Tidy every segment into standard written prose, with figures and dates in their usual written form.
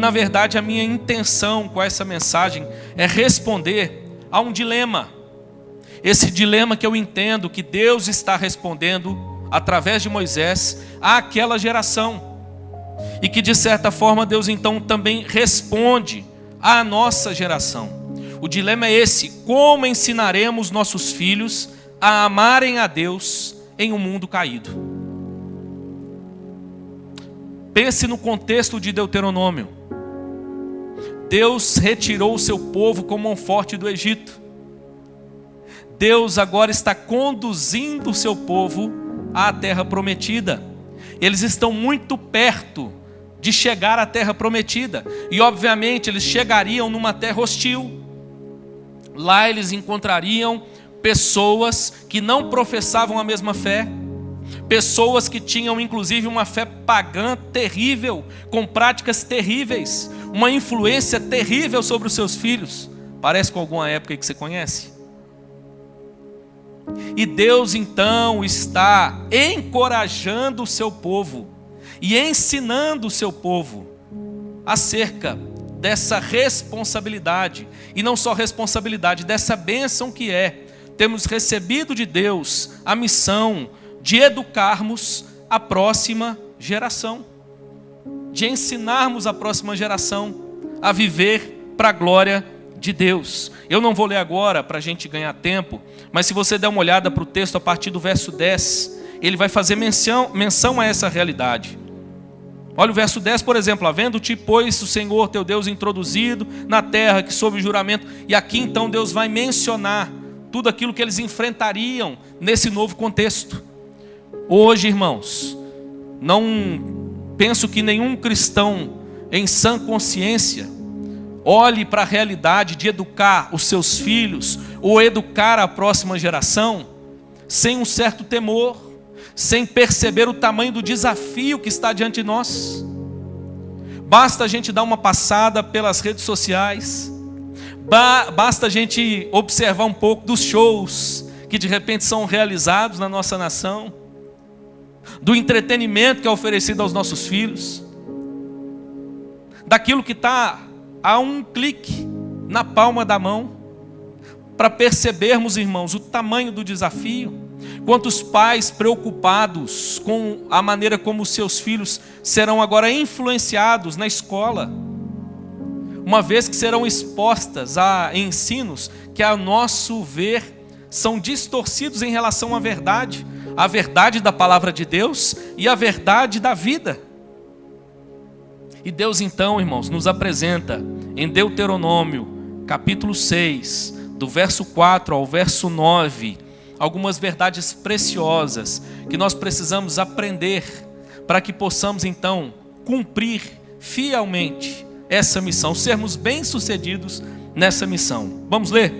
na verdade a minha intenção com essa mensagem é responder a um dilema. Esse dilema que eu entendo que Deus está respondendo através de Moisés àquela geração. E que de certa forma Deus então também responde à nossa geração. O dilema é esse: como ensinaremos nossos filhos a amarem a Deus em um mundo caído? Pense no contexto de Deuteronômio. Deus retirou o seu povo com mão forte do Egito. Deus agora está conduzindo o seu povo à terra prometida. Eles estão muito perto de chegar à terra prometida. E obviamente eles chegariam numa terra hostil. Lá eles encontrariam pessoas que não professavam a mesma fé. Pessoas que tinham inclusive uma fé pagã terrível, com práticas terríveis, uma influência terrível sobre os seus filhos. Parece com alguma época que você conhece? E Deus então está encorajando o seu povo e ensinando o seu povo acerca dessa responsabilidade, e não só responsabilidade, dessa bênção que é termos recebido de Deus a missão de educarmos a próxima geração, de ensinarmos a próxima geração a viver para a glória de Deus. Eu não vou ler agora para a gente ganhar tempo, mas se você der uma olhada para o texto a partir do verso 10, ele vai fazer menção a essa realidade. Olha o verso 10, por exemplo: havendo-te, pois, o Senhor teu Deus introduzido na terra que sob juramento. E aqui então Deus vai mencionar tudo aquilo que eles enfrentariam nesse novo contexto. Hoje, irmãos, não penso que nenhum cristão em sã consciência olhe para a realidade de educar os seus filhos ou educar a próxima geração sem um certo temor, sem perceber o tamanho do desafio que está diante de nós. Basta a gente dar uma passada pelas redes sociais, basta a gente observar um pouco dos shows que de repente são realizados na nossa nação, do entretenimento que é oferecido aos nossos filhos, daquilo que está a um clique na palma da mão, para percebermos, irmãos, o tamanho do desafio. Quantos pais preocupados com a maneira como os seus filhos serão agora influenciados na escola, uma vez que serão expostas a ensinos que, a nosso ver, são distorcidos em relação à verdade, a verdade da palavra de Deus e a verdade da vida. E Deus então, irmãos, nos apresenta em Deuteronômio, capítulo 6, do verso 4 ao verso 9, algumas verdades preciosas que nós precisamos aprender para que possamos então cumprir fielmente essa missão, sermos bem-sucedidos nessa missão. Vamos ler?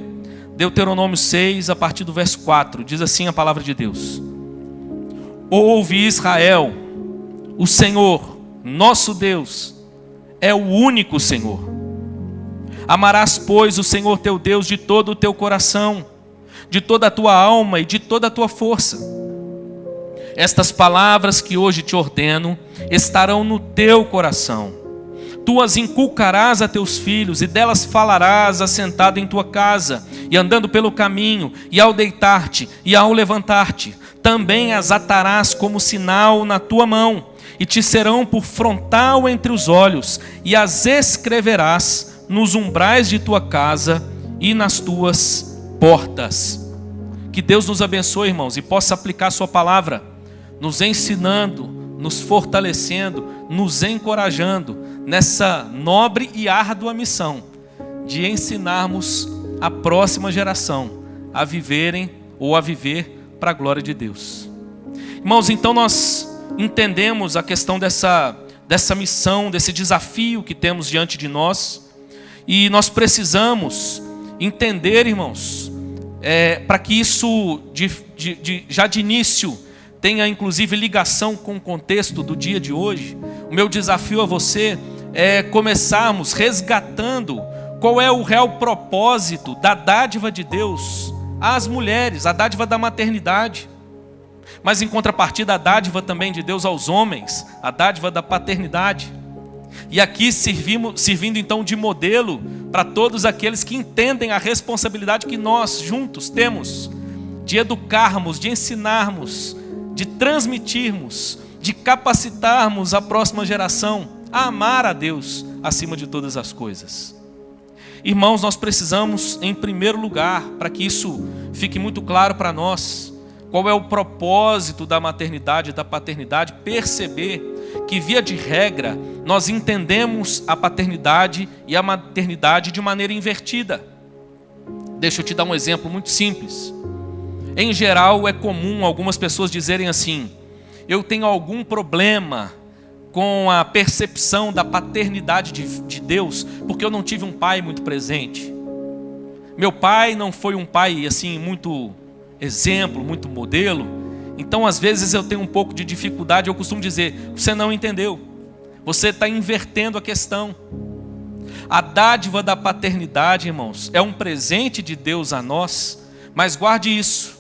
Deuteronômio 6, a partir do verso 4, diz assim a palavra de Deus: ouve, Israel, o Senhor, nosso Deus, é o único Senhor. Amarás, pois, o Senhor teu Deus de todo o teu coração, de toda a tua alma e de toda a tua força. Estas palavras que hoje te ordeno estarão no teu coração. Tu as inculcarás a teus filhos, e delas falarás assentado em tua casa, e andando pelo caminho, e ao deitar-te, e ao levantar-te. Também as atarás como sinal na tua mão, e te serão por frontal entre os olhos, e as escreverás nos umbrais de tua casa e nas tuas portas. Que Deus nos abençoe, irmãos, e possa aplicar sua palavra, nos ensinando, nos fortalecendo, nos encorajando nessa nobre e árdua missão de ensinarmos a próxima geração a viverem ou a viver para a glória de Deus. Irmãos, então nós entendemos a questão dessa missão, desse desafio que temos diante de nós, e nós precisamos entender, irmãos, para que isso já de início tenha inclusive ligação com o contexto do dia de hoje. O meu desafio a você é começarmos resgatando qual é o real propósito da dádiva de Deus às mulheres, a dádiva da maternidade. Mas em contrapartida, a dádiva também de Deus aos homens, a dádiva da paternidade. E aqui servindo então de modelo para todos aqueles que entendem a responsabilidade que nós juntos temos de educarmos, de ensinarmos, de transmitirmos, de capacitarmos a próxima geração a amar a Deus acima de todas as coisas. Irmãos, nós precisamos, em primeiro lugar, para que isso fique muito claro para nós, qual é o propósito da maternidade e da paternidade, perceber que, via de regra, nós entendemos a paternidade e a maternidade de maneira invertida. Deixa eu te dar um exemplo muito simples. Em geral, é comum algumas pessoas dizerem assim: eu tenho algum problema com a percepção da paternidade de Deus, porque eu não tive um pai muito presente. Meu pai não foi um pai assim muito exemplo, muito modelo. Então às vezes eu tenho um pouco de dificuldade. Eu costumo dizer: você não entendeu, você está invertendo a questão. A dádiva da paternidade, irmãos, é um presente de Deus a nós. Mas guarde isso,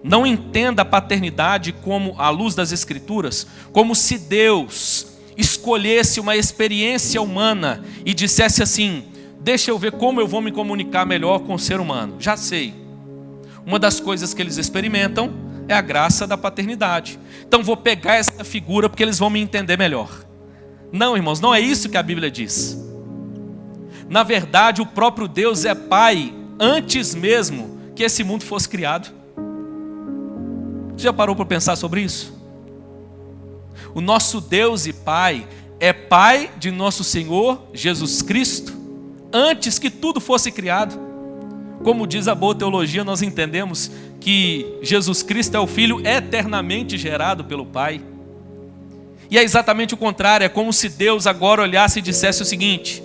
não entenda a paternidade como, à luz das Escrituras, como se Deus escolhesse uma experiência humana e dissesse assim: deixa eu ver como eu vou me comunicar melhor com o ser humano. Já sei. Uma das coisas que eles experimentam é a graça da paternidade. Então vou pegar essa figura porque eles vão me entender melhor. Não, irmãos, não é isso que a Bíblia diz. Na verdade, o próprio Deus é Pai antes mesmo que esse mundo fosse criado. Você já parou para pensar sobre isso? O nosso Deus e Pai é Pai de nosso Senhor Jesus Cristo antes que tudo fosse criado. Como diz a boa teologia, nós entendemos que Jesus Cristo é o Filho eternamente gerado pelo Pai. E é exatamente o contrário, é como se Deus agora olhasse e dissesse o seguinte: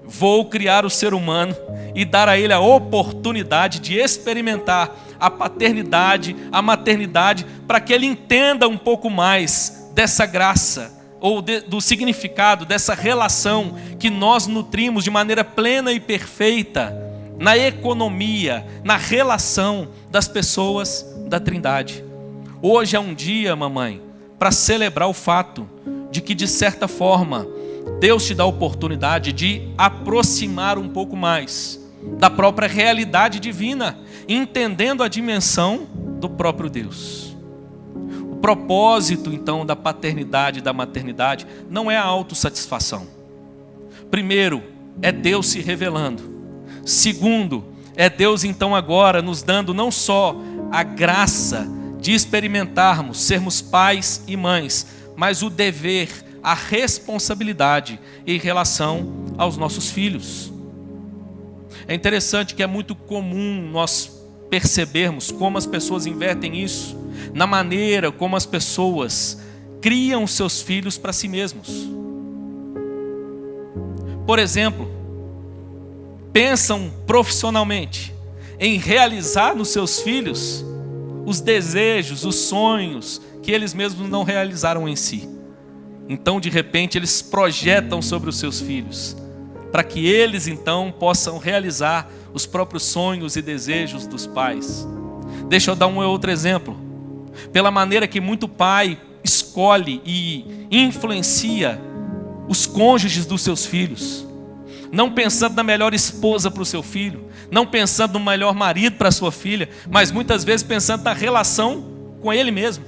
vou criar o ser humano e dar a ele a oportunidade de experimentar a paternidade, a maternidade, para que ele entenda um pouco mais dessa graça, ou do significado dessa relação que nós nutrimos de maneira plena e perfeita na economia, na relação das pessoas da Trindade. Hoje é um dia, mamãe, para celebrar o fato de que, de certa forma, Deus te dá a oportunidade de aproximar um pouco mais da própria realidade divina, entendendo a dimensão do próprio Deus. O propósito, então, da paternidade e da maternidade não é a autossatisfação. Primeiro, é Deus se revelando. Segundo, é Deus então agora nos dando não só a graça de experimentarmos, sermos pais e mães, mas o dever, a responsabilidade em relação aos nossos filhos. É interessante que é muito comum nós percebermos como as pessoas invertem isso, na maneira como as pessoas criam seus filhos para si mesmos. Por exemplo, pensam profissionalmente em realizar nos seus filhos os desejos, os sonhos que eles mesmos não realizaram em si. Então, de repente, eles projetam sobre os seus filhos, para que eles então possam realizar os próprios sonhos e desejos dos pais. Deixa eu dar um outro exemplo. Pela maneira que muito pai escolhe e influencia os cônjuges dos seus filhos, não pensando na melhor esposa para o seu filho, não pensando no melhor marido para a sua filha, mas muitas vezes pensando na relação com ele mesmo.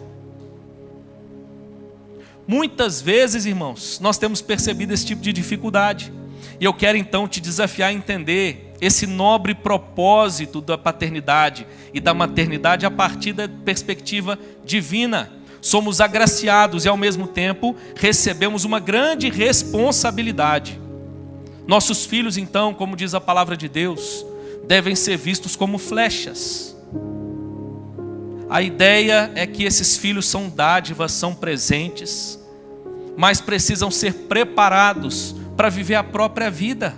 Muitas vezes, irmãos, nós temos percebido esse tipo de dificuldade. E eu quero então te desafiar a entender esse nobre propósito da paternidade e da maternidade a partir da perspectiva divina. Somos agraciados e ao mesmo tempo recebemos uma grande responsabilidade. Nossos filhos então, como diz a palavra de Deus, devem ser vistos como flechas. A ideia é que esses filhos são dádivas, são presentes, mas precisam ser preparados para viver a própria vida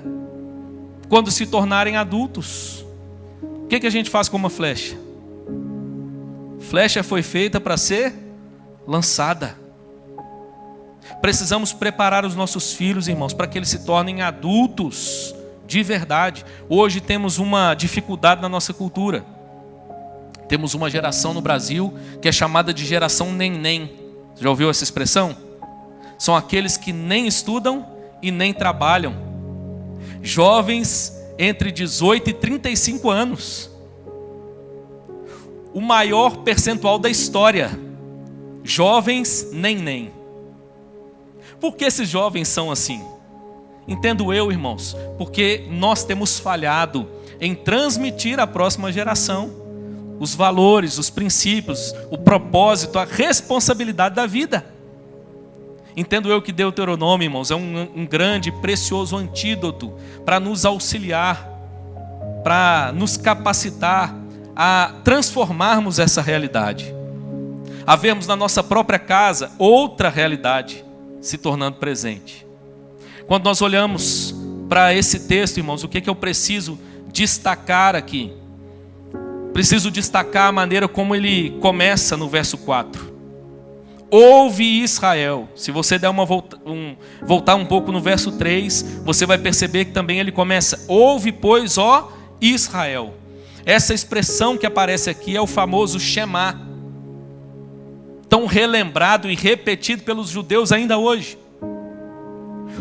quando se tornarem adultos. O que a gente faz com uma flecha? Flecha foi feita para ser lançada. Precisamos preparar os nossos filhos, irmãos, para que eles se tornem adultos de verdade. Hoje temos uma dificuldade na nossa cultura. Temos uma geração no Brasil que é chamada de geração neném. Você já ouviu essa expressão? são aqueles que nem estudam e nem trabalham. Jovens entre 18 e 35 anos. O maior percentual da história. Jovens nem. Por que esses jovens são assim? Entendo eu, irmãos, porque nós temos falhado em transmitir à próxima geração os valores, os princípios, o propósito, a responsabilidade da vida. Entendo eu que Deuteronômio, irmãos, é um grande e precioso antídoto para nos auxiliar, para nos capacitar a transformarmos essa realidade. A vermos na nossa própria casa outra realidade se tornando presente. Quando nós olhamos para esse texto, irmãos, o que eu preciso destacar aqui? Preciso destacar a maneira como ele começa no verso 4. Ouve Israel. Se você der voltar um pouco no verso 3, você vai perceber que também ele começa: ouve, pois, ó Israel. Essa expressão que aparece aqui é o famoso Shema, tão relembrado e repetido pelos judeus ainda hoje.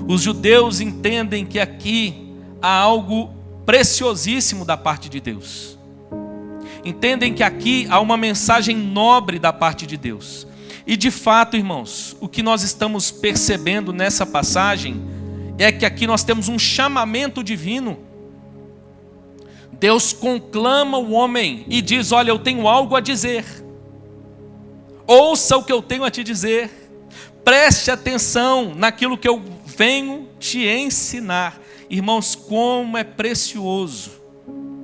Os judeus entendem que aqui há algo preciosíssimo da parte de Deus. Entendem que aqui há uma mensagem nobre da parte de Deus. E de fato, irmãos, o que nós estamos percebendo nessa passagem é que aqui nós temos um chamamento divino. Deus conclama o homem e diz: olha, eu tenho algo a dizer. Ouça o que eu tenho a te dizer. Preste atenção naquilo que eu venho te ensinar. Irmãos, como é precioso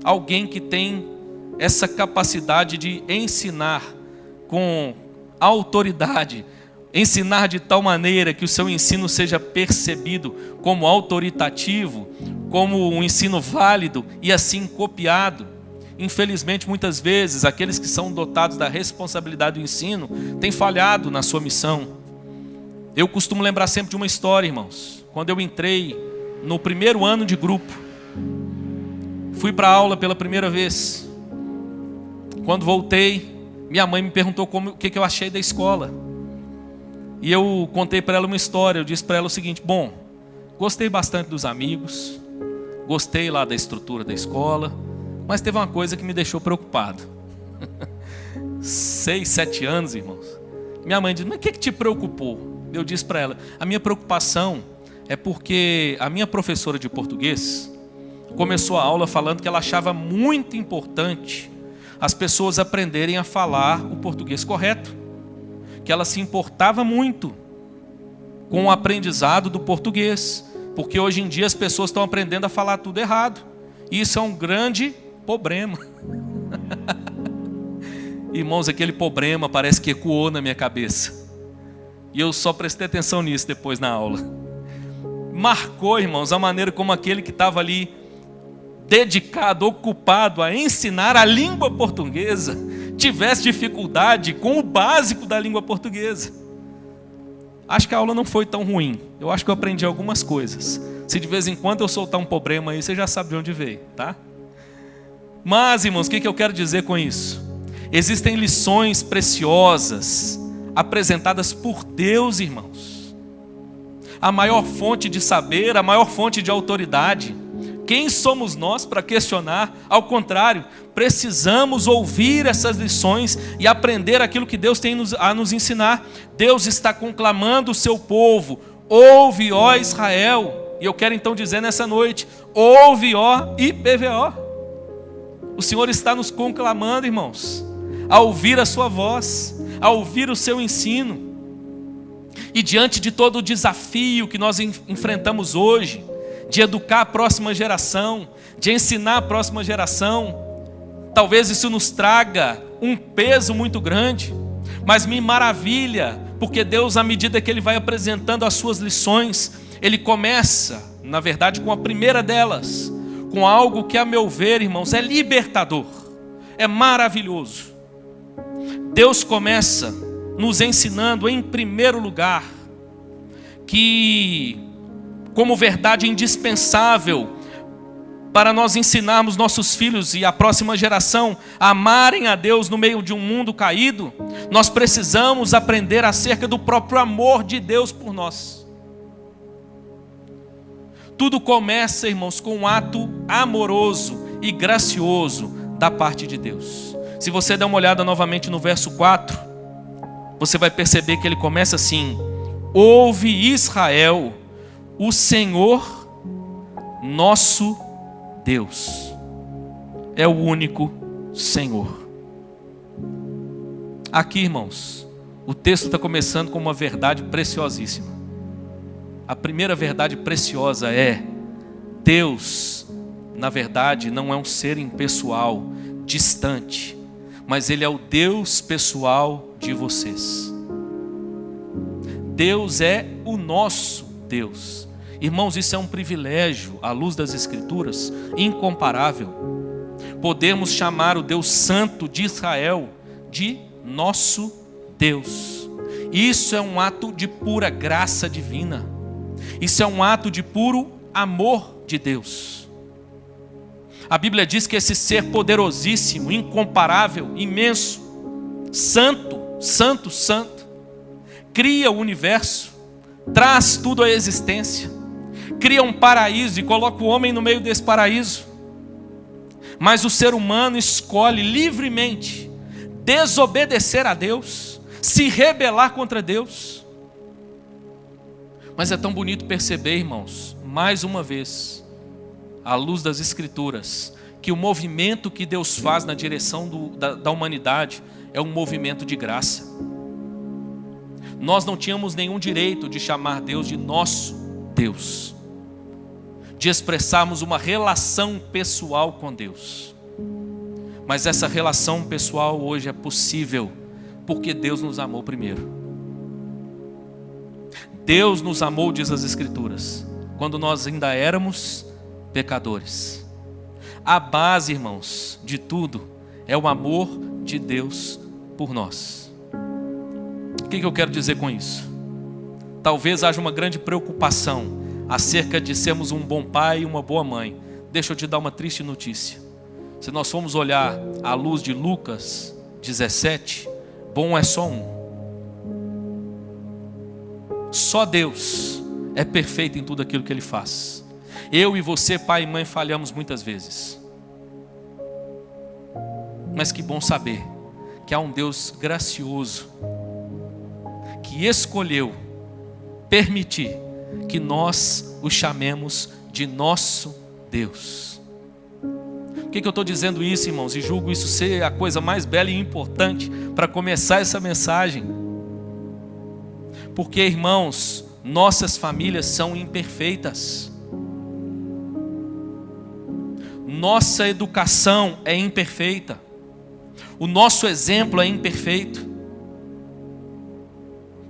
alguém que tem essa capacidade de ensinar com autoridade, ensinar de tal maneira que o seu ensino seja percebido como autoritativo, como um ensino válido e assim copiado. Infelizmente, muitas vezes, aqueles que são dotados da responsabilidade do ensino têm falhado na sua missão. Eu costumo lembrar sempre de uma história, irmãos. Quando eu entrei no primeiro ano de grupo, fui para a aula pela primeira vez. Quando voltei, minha mãe me perguntou o que eu achei da escola. E eu contei para ela uma história. Eu disse para ela o seguinte: bom, gostei bastante dos amigos, gostei lá da estrutura da escola, mas teve uma coisa que me deixou preocupado. 6, 7 anos, irmãos. Minha mãe disse: mas o que te preocupou? Eu disse para ela: a minha preocupação é porque a minha professora de português começou a aula falando que ela achava muito importante as pessoas aprenderem a falar o português correto, que ela se importava muito com o aprendizado do português, porque hoje em dia as pessoas estão aprendendo a falar tudo errado, e isso é um grande problema. Irmãos, aquele problema parece que ecoou na minha cabeça, e eu só prestei atenção nisso depois na aula. Marcou, irmãos, a maneira como aquele que estava ali dedicado, ocupado a ensinar a língua portuguesa, tivesse dificuldade com o básico da língua portuguesa. Acho que a aula não foi tão ruim. Eu acho que eu aprendi algumas coisas. Se de vez em quando eu soltar um problema aí, você já sabe de onde veio, tá? Mas, irmãos, o que eu quero dizer com isso? Existem lições preciosas apresentadas por Deus, irmãos. A maior fonte de saber, a maior fonte de autoridade. Quem somos nós para questionar? Ao contrário, precisamos ouvir essas lições e aprender aquilo que Deus tem a nos ensinar. Deus está conclamando o seu povo: ouve, ó Israel. E eu quero então dizer nessa noite: ouve, ó IPVO. O Senhor está nos conclamando, irmãos, a ouvir a sua voz, a ouvir o seu ensino. E diante de todo o desafio que nós enfrentamos hoje, de educar a próxima geração, de ensinar a próxima geração, talvez isso nos traga um peso muito grande, mas me maravilha, porque Deus, à medida que Ele vai apresentando as suas lições, Ele começa, na verdade, com a primeira delas, com algo que, a meu ver, irmãos, é libertador, é maravilhoso. Deus começa nos ensinando, em primeiro lugar, que como verdade indispensável para nós ensinarmos nossos filhos e a próxima geração a amarem a Deus no meio de um mundo caído, nós precisamos aprender acerca do próprio amor de Deus por nós. Tudo começa, irmãos, com um ato amoroso e gracioso da parte de Deus. Se você der uma olhada novamente no verso 4, você vai perceber que ele começa assim: ouve Israel, o Senhor nosso Deus é o único Senhor. Aqui, irmãos, o texto está começando com uma verdade preciosíssima. A primeira verdade preciosa é: Deus, na verdade, não é um ser impessoal, distante, mas Ele é o Deus pessoal de vocês. Deus é o nosso Deus. Irmãos, isso é um privilégio, à luz das Escrituras, incomparável. Podemos chamar o Deus Santo de Israel de nosso Deus. Isso é um ato de pura graça divina. Isso é um ato de puro amor de Deus. A Bíblia diz que esse ser poderosíssimo, incomparável, imenso, santo, santo, santo, cria o universo, traz tudo à existência, cria um paraíso e coloca o homem no meio desse paraíso. Mas o ser humano escolhe livremente desobedecer a Deus, se rebelar contra Deus. Mas é tão bonito perceber, irmãos, mais uma vez, à luz das Escrituras, que o movimento que Deus faz na direção da humanidade é um movimento de graça. Nós não tínhamos nenhum direito de chamar Deus de nosso Deus, de expressarmos uma relação pessoal com Deus. Mas essa relação pessoal hoje é possível porque Deus nos amou primeiro. Deus nos amou, diz as Escrituras, quando nós ainda éramos pecadores. A base, irmãos, de tudo é o amor de Deus por nós. O que eu quero dizer com isso? Talvez haja uma grande preocupação acerca de sermos um bom pai e uma boa mãe. Deixa eu te dar uma triste notícia. Se nós formos olhar à luz de Lucas 17, bom é só um. Só Deus é perfeito em tudo aquilo que Ele faz. Eu e você, pai e mãe, falhamos muitas vezes. Mas que bom saber que há um Deus gracioso que escolheu permitir que nós o chamemos de nosso Deus. Por que eu estou dizendo isso, irmãos? E julgo isso ser a coisa mais bela e importante para começar essa mensagem. Porque, irmãos, nossas famílias são imperfeitas. Nossa educação é imperfeita. O nosso exemplo é imperfeito.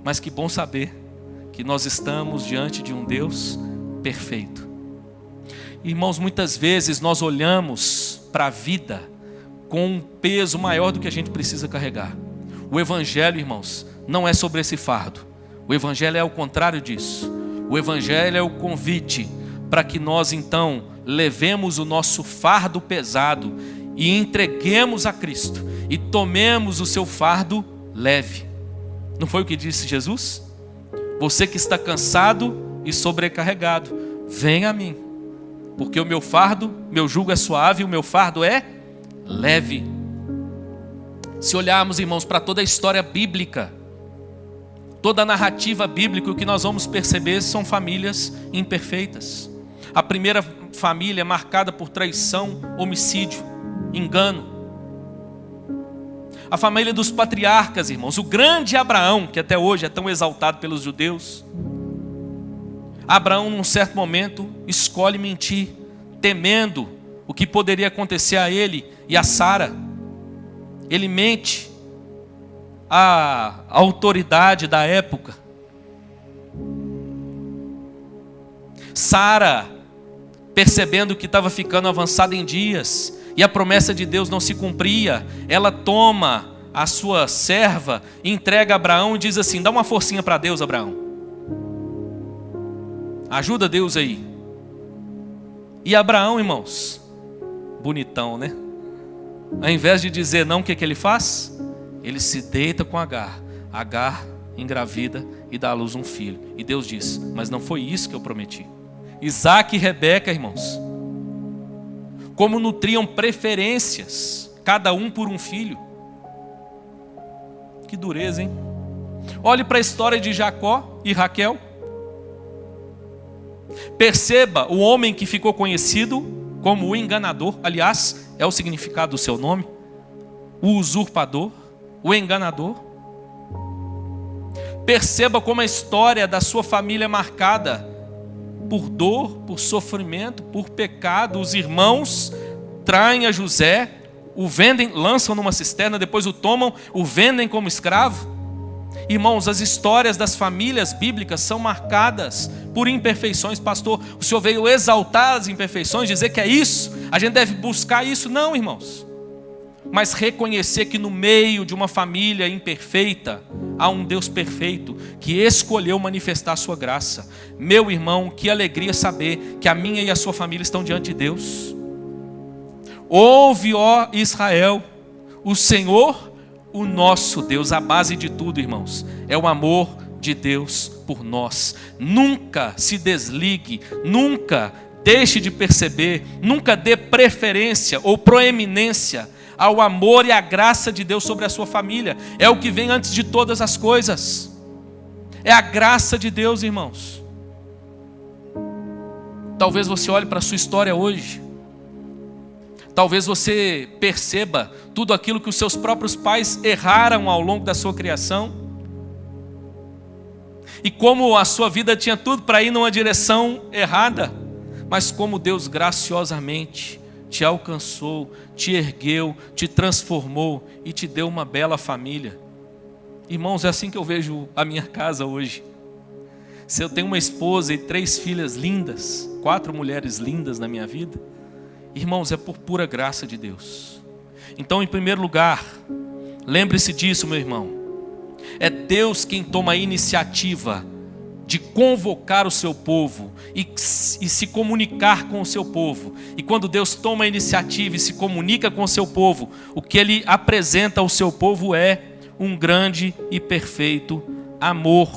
Mas que bom saber que nós estamos diante de um Deus perfeito. Irmãos, muitas vezes nós olhamos para a vida com um peso maior do que a gente precisa carregar. O Evangelho, irmãos, não é sobre esse fardo. O Evangelho é o contrário disso. O Evangelho é o convite para que nós então levemos o nosso fardo pesado e entreguemos a Cristo e tomemos o seu fardo leve. Não foi o que disse Jesus? Você que está cansado e sobrecarregado, venha a mim, porque o meu fardo, meu jugo é suave e o meu fardo é leve. Se olharmos, irmãos, para toda a história bíblica, toda a narrativa bíblica, o que nós vamos perceber são famílias imperfeitas. A primeira família é marcada por traição, homicídio, engano. A família dos patriarcas, irmãos, o grande Abraão, que até hoje é tão exaltado pelos judeus. Abraão, num certo momento, escolhe mentir, temendo o que poderia acontecer a ele e a Sara. Ele mente à autoridade da época. Sara, percebendo que estava ficando avançada em dias e a promessa de Deus não se cumpria, ela toma a sua serva, entrega a Abraão e diz assim: dá uma forcinha para Deus, Abraão, ajuda Deus aí. E Abraão, irmãos, bonitão, né? Ao invés de dizer não, o que ele faz? Ele se deita com Agar. Agar engravida e dá à luz um filho. E Deus diz: mas não foi isso que eu prometi. Isaac e Rebeca, irmãos, como nutriam preferências, cada um por um filho. Que dureza, hein? Olhe para a história de Jacó e Raquel. Perceba o homem que ficou conhecido como o enganador. Aliás, é o significado do seu nome. O usurpador, o enganador. Perceba como a história da sua família é marcada por dor, por sofrimento, por pecado. Os irmãos traem a José, o vendem, lançam numa cisterna, depois o tomam, o vendem como escravo. Irmãos, as histórias das famílias bíblicas são marcadas por imperfeições. Pastor, o senhor veio exaltar as imperfeições, dizer que é isso, a gente deve buscar isso? Não, irmãos. Mas reconhecer que no meio de uma família imperfeita há um Deus perfeito que escolheu manifestar a sua graça. Meu irmão, que alegria saber que a minha e a sua família estão diante de Deus. Ouve, ó Israel, o Senhor, o nosso Deus. A base de tudo, irmãos, é o amor de Deus por nós. Nunca se desligue, nunca deixe de perceber, nunca dê preferência ou proeminência ao amor e à graça de Deus sobre a sua família. É o que vem antes de todas as coisas. É a graça de Deus, irmãos. Talvez você olhe para a sua história hoje. Talvez você perceba tudo aquilo que os seus próprios pais erraram ao longo da sua criação. E como a sua vida tinha tudo para ir numa direção errada. Mas como Deus graciosamente te alcançou, te ergueu, te transformou e te deu uma bela família. Irmãos, é assim que eu vejo a minha casa hoje. Se eu tenho uma esposa e 3 filhas lindas, 4 mulheres lindas na minha vida, irmãos, é por pura graça de Deus. Então, em primeiro lugar, lembre-se disso, meu irmão. É Deus quem toma a iniciativa de convocar o seu povo e se comunicar com o seu povo. E quando Deus toma a iniciativa e se comunica com o seu povo, o que Ele apresenta ao seu povo é um grande e perfeito amor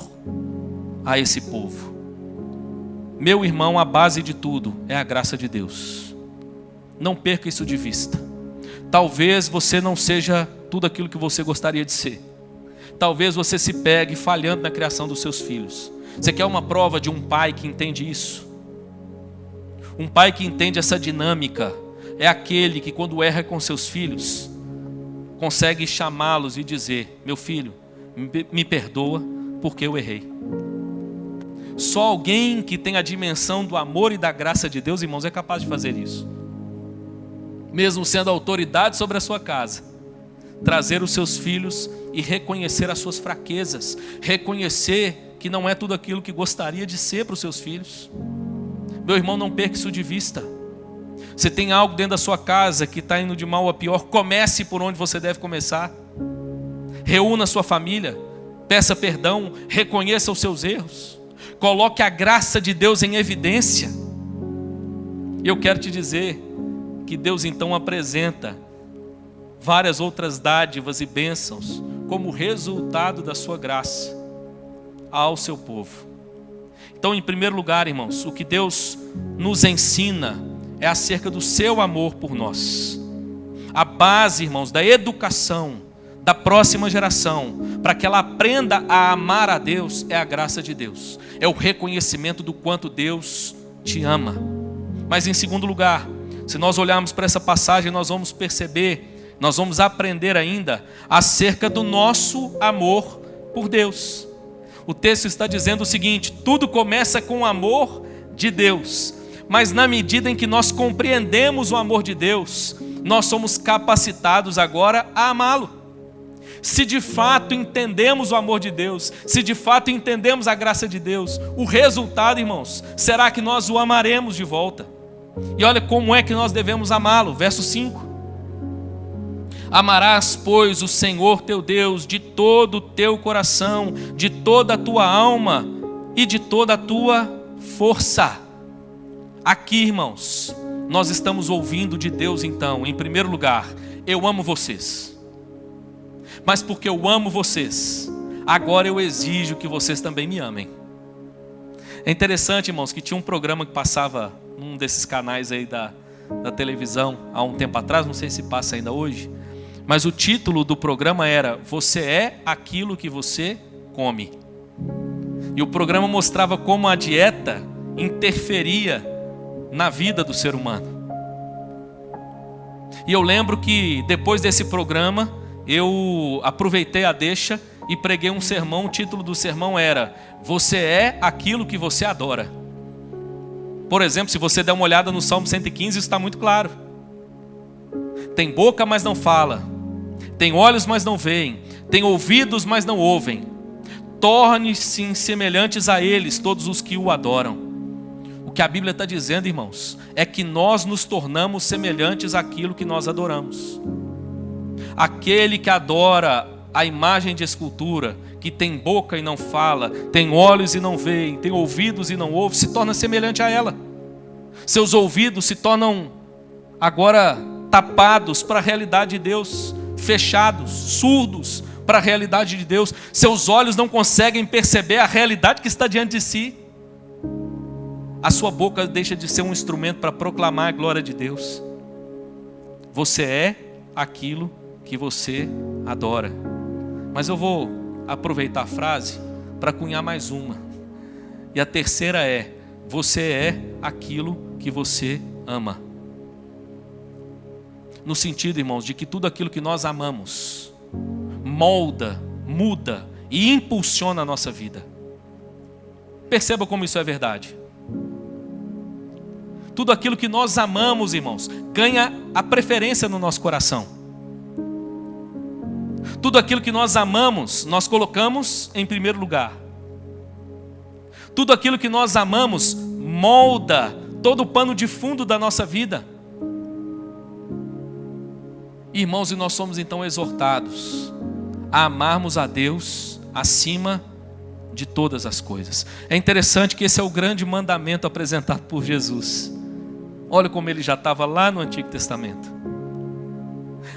a esse povo. Meu irmão, a base de tudo é a graça de Deus. Não perca isso de vista. Talvez você não seja tudo aquilo que você gostaria de ser. Talvez você se pegue falhando na criação dos seus filhos. Você quer uma prova de um pai que entende isso? Um pai que entende essa dinâmica é aquele que, quando erra com seus filhos, consegue chamá-los e dizer: meu filho, me perdoa porque eu errei. Só alguém que tem a dimensão do amor e da graça de Deus, irmãos, é capaz de fazer isso. Mesmo sendo autoridade sobre a sua casa, trazer os seus filhos e reconhecer as suas fraquezas, reconhecer que não é tudo aquilo que gostaria de ser para os seus filhos. Meu irmão, não perca isso de vista. Se tem algo dentro da sua casa que está indo de mal a pior, comece por onde você deve começar. Reúna a sua família, peça perdão, reconheça os seus erros, coloque a graça de Deus em evidência. E eu quero te dizer que Deus então apresenta várias outras dádivas e bênçãos como resultado da sua graça ao seu povo. Então, em primeiro lugar, irmãos, o que Deus nos ensina é acerca do seu amor por nós. A base, irmãos, da educação da próxima geração, para que ela aprenda a amar a Deus, é a graça de Deus. É o reconhecimento do quanto Deus te ama. Mas em segundo lugar, se nós olharmos para essa passagem, nós vamos perceber, nós vamos aprender ainda acerca do nosso amor por Deus. O texto está dizendo o seguinte: tudo começa com o amor de Deus, mas na medida em que nós compreendemos o amor de Deus, nós somos capacitados agora a amá-lo. Se de fato entendemos o amor de Deus, se de fato entendemos a graça de Deus, o resultado, irmãos, será que nós o amaremos de volta. E olha como é que nós devemos amá-lo, verso 5. Amarás, pois, o Senhor teu Deus de todo o teu coração, de toda a tua alma e de toda a tua força. Aqui, irmãos, nós estamos ouvindo de Deus então, em primeiro lugar, eu amo vocês. Mas porque eu amo vocês, agora eu exijo que vocês também me amem. É interessante, irmãos, que tinha um programa que passava num desses canais aí da televisão há um tempo atrás, não sei se passa ainda hoje, mas o título do programa era Você é aquilo que você come. E o programa mostrava como a dieta interferia na vida do ser humano. E eu lembro que depois desse programa eu aproveitei a deixa e preguei um sermão. O título do sermão era Você é aquilo que você adora. Por exemplo, se você der uma olhada no Salmo 115, isso está muito claro. Tem boca, mas não fala. Tem olhos, mas não veem. Tem ouvidos, mas não ouvem. Torne-se semelhantes a eles todos os que o adoram. O que a Bíblia está dizendo, irmãos, é que nós nos tornamos semelhantes àquilo que nós adoramos. Aquele que adora a imagem de escultura, que tem boca e não fala, tem olhos e não vê, tem ouvidos e não ouve, se torna semelhante a ela. Seus ouvidos se tornam agora tapados para a realidade de Deus, fechados, surdos para a realidade de Deus. Seus olhos não conseguem perceber a realidade que está diante de si. A sua boca deixa de ser um instrumento para proclamar a glória de Deus. Você é aquilo que você adora. Mas eu vou aproveitar a frase para cunhar mais uma. E a terceira é: você é aquilo que você ama. No sentido, irmãos, de que tudo aquilo que nós amamos molda, muda e impulsiona a nossa vida. Perceba como isso é verdade. Tudo aquilo que nós amamos, irmãos, ganha a preferência no nosso coração. Tudo aquilo que nós amamos, nós colocamos em primeiro lugar. Tudo aquilo que nós amamos molda todo o pano de fundo da nossa vida. Irmãos, e nós somos então exortados a amarmos a Deus acima de todas as coisas. É interessante que esse é o grande mandamento apresentado por Jesus. Olha como ele já estava lá no Antigo Testamento.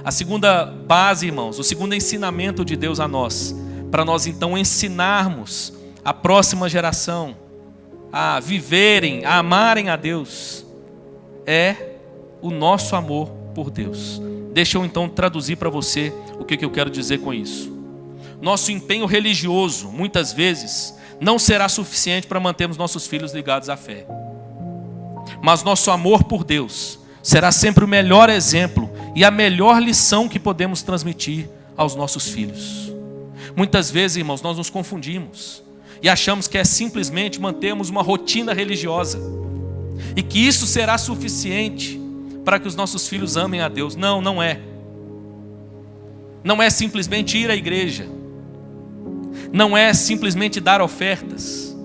A segunda base, irmãos, o segundo ensinamento de Deus a nós, para nós então ensinarmos a próxima geração a viverem, a amarem a Deus, é o nosso amor por Deus. Deixa eu então traduzir para você o que eu quero dizer com isso. Nosso empenho religioso, muitas vezes, não será suficiente para mantermos nossos filhos ligados à fé. Mas nosso amor por Deus será sempre o melhor exemplo e a melhor lição que podemos transmitir aos nossos filhos. Muitas vezes, irmãos, nós nos confundimos e achamos que é simplesmente mantermos uma rotina religiosa e que isso será suficiente para que os nossos filhos amem a Deus. Não, não é. Não é simplesmente ir à igreja. Não é simplesmente dar ofertas.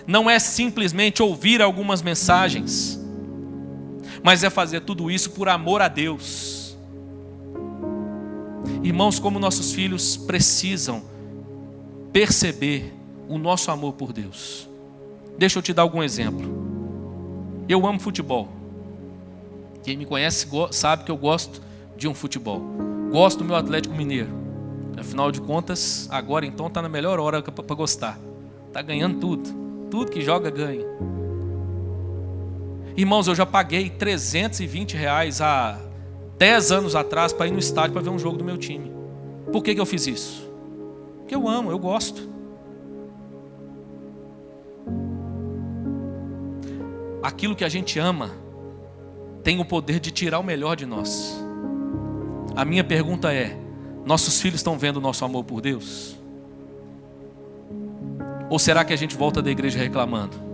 Não é simplesmente ouvir algumas mensagens. Mas é fazer tudo isso por amor a Deus. Irmãos, como nossos filhos precisam perceber o nosso amor por Deus. Deixa eu te dar algum exemplo. Eu amo futebol. Quem me conhece sabe que eu gosto de um futebol. Gosto do meu Atlético Mineiro. Afinal de contas, agora então está na melhor hora para gostar. Está ganhando tudo. Tudo que joga ganha. Irmãos, eu já paguei R$320 há 10 anos atrás para ir no estádio para ver um jogo do meu time. Por que eu fiz isso? Porque eu amo, eu gosto. Aquilo que a gente ama tem o poder de tirar o melhor de nós. A minha pergunta é: nossos filhos estão vendo o nosso amor por Deus? Ou será que a gente volta da igreja reclamando?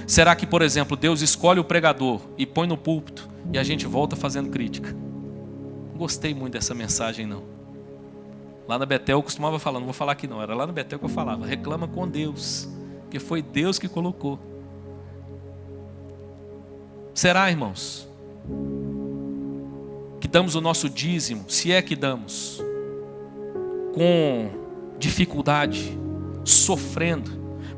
Será que, por exemplo, Deus escolhe o pregador e põe no púlpito e a gente volta fazendo crítica? Não gostei muito dessa mensagem, não. Lá na Betel eu costumava falar, não vou falar aqui não, era lá na Betel que eu falava: reclama com Deus, porque foi Deus que colocou. Será, irmãos, que damos o nosso dízimo, se é que damos, com dificuldade, sofrendo,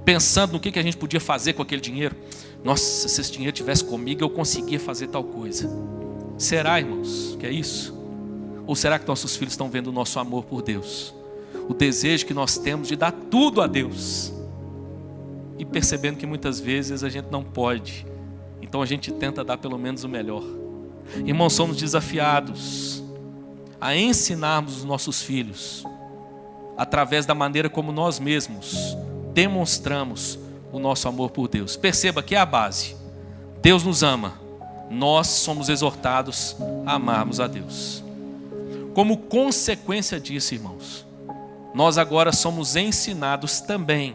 pensando no que a gente podia fazer com aquele dinheiro. Nossa, se esse dinheiro tivesse comigo, eu conseguia fazer tal coisa. Será, irmãos, que é isso? Ou será que nossos filhos estão vendo o nosso amor por Deus? O desejo que nós temos de dar tudo a Deus. E percebendo que muitas vezes a gente não pode. Então a gente tenta dar pelo menos o melhor. Irmãos, somos desafiados a ensinarmos os nossos filhos através da maneira como nós mesmos demonstramos o nosso amor por Deus. Perceba que é a base. Deus nos ama. Nós somos exortados a amarmos a Deus. Como consequência disso, irmãos, nós agora somos ensinados também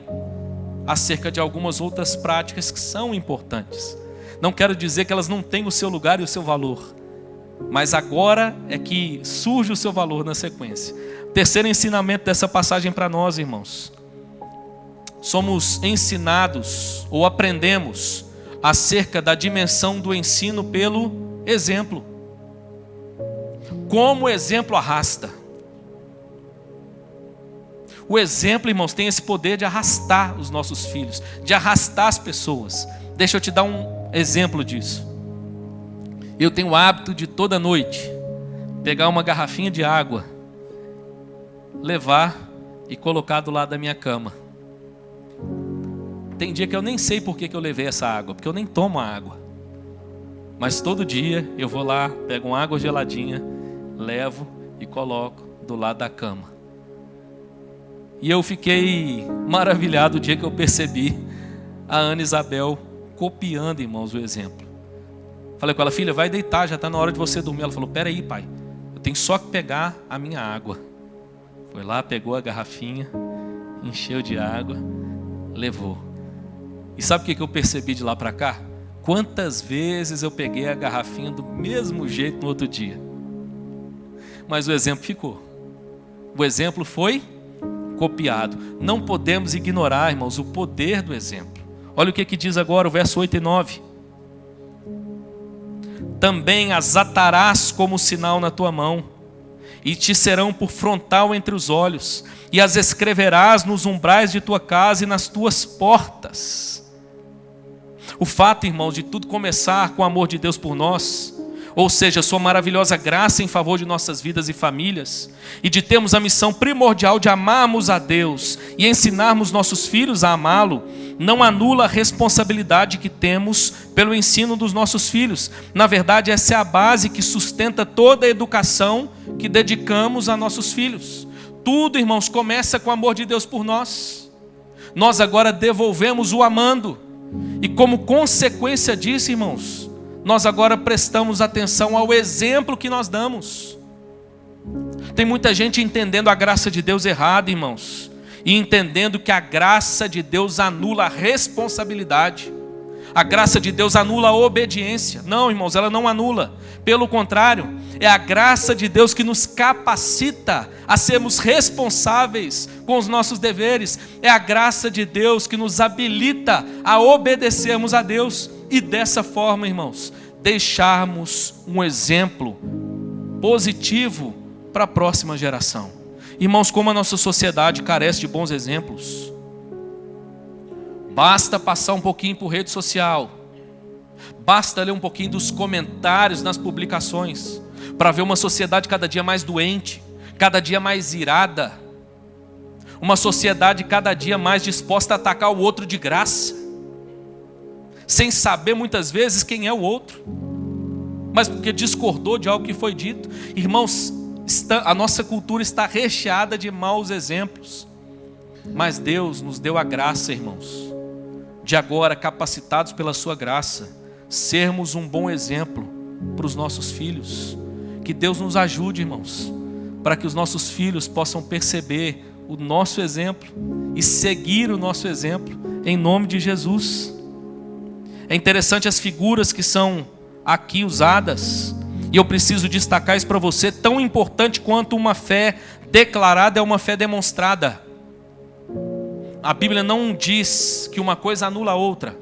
acerca de algumas outras práticas que são importantes. Não quero dizer que elas não têm o seu lugar e o seu valor, mas agora é que surge o seu valor na sequência. Terceiro ensinamento dessa passagem para nós, irmãos. Somos ensinados ou aprendemos acerca da dimensão do ensino pelo exemplo. Como o exemplo arrasta. O exemplo, irmãos, tem esse poder de arrastar os nossos filhos, de arrastar as pessoas. Deixa eu te dar um exemplo disso. Eu tenho o hábito de toda noite pegar uma garrafinha de água, levar e colocar do lado da minha cama. Tem dia que eu nem sei por que eu levei essa água, porque eu nem tomo a água. Mas todo dia eu vou lá, pego uma água geladinha, levo e coloco do lado da cama. E eu fiquei maravilhado o dia que eu percebi a Ana Isabel copiando, irmãos, o exemplo. Falei com ela: filha, vai deitar, já está na hora de você dormir. Ela falou: peraí, pai, eu tenho só que pegar a minha água. Foi lá, pegou a garrafinha, encheu de água, levou. E sabe o que eu percebi de lá para cá? Quantas vezes eu peguei a garrafinha do mesmo jeito no outro dia. Mas o exemplo ficou. O exemplo foi copiado. Não podemos ignorar, irmãos, o poder do exemplo. Olha o que diz agora o verso 8 e 9. Também as atarás como sinal na tua mão, e te serão por frontal entre os olhos, e as escreverás nos umbrais de tua casa e nas tuas portas. O fato, irmãos, de tudo começar com o amor de Deus por nós, ou seja, sua maravilhosa graça em favor de nossas vidas e famílias, e de termos a missão primordial de amarmos a Deus e ensinarmos nossos filhos a amá-lo, não anula a responsabilidade que temos pelo ensino dos nossos filhos. Na verdade, essa é a base que sustenta toda a educação que dedicamos a nossos filhos. Tudo, irmãos, começa com o amor de Deus por nós. Nós agora devolvemos o amando, e como consequência disso, irmãos, nós agora prestamos atenção ao exemplo que nós damos. Tem muita gente entendendo a graça de Deus errada, irmãos, e entendendo que a graça de Deus anula a responsabilidade. A graça de Deus anula a obediência. Não, irmãos, ela não anula. Pelo contrário, é a graça de Deus que nos capacita a sermos responsáveis com os nossos deveres. É a graça de Deus que nos habilita a obedecermos a Deus. E dessa forma, irmãos, deixarmos um exemplo positivo para a próxima geração. Irmãos, como a nossa sociedade carece de bons exemplos. Basta passar um pouquinho por rede social, basta ler um pouquinho dos comentários nas publicações, para ver uma sociedade cada dia mais doente, cada dia mais irada, uma sociedade cada dia mais disposta a atacar o outro de graça, sem saber muitas vezes quem é o outro, mas porque discordou de algo que foi dito. Irmãos, a nossa cultura está recheada de maus exemplos, mas Deus nos deu a graça, irmãos, de agora, capacitados pela sua graça, sermos um bom exemplo para os nossos filhos. Que Deus nos ajude, irmãos, para que os nossos filhos possam perceber o nosso exemplo e seguir o nosso exemplo, em nome de Jesus. É interessante as figuras que são aqui usadas, e eu preciso destacar isso para você: tão importante quanto uma fé declarada é uma fé demonstrada. A Bíblia não diz que uma coisa anula a outra.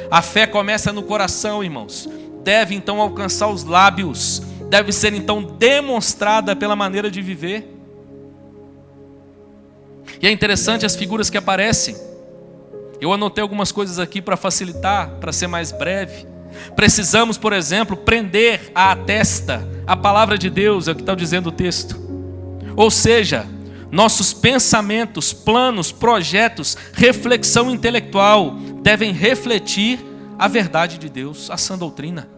A fé começa no coração, irmãos. Deve então alcançar os lábios. Deve ser então demonstrada pela maneira de viver. E é interessante as figuras que aparecem. Eu anotei algumas coisas aqui para facilitar, para ser mais breve. Precisamos, por exemplo, prender à testa a palavra de Deus, é o que está dizendo o texto. Ou seja, nossos pensamentos, planos, projetos, reflexão intelectual devem refletir a verdade de Deus, a sã doutrina.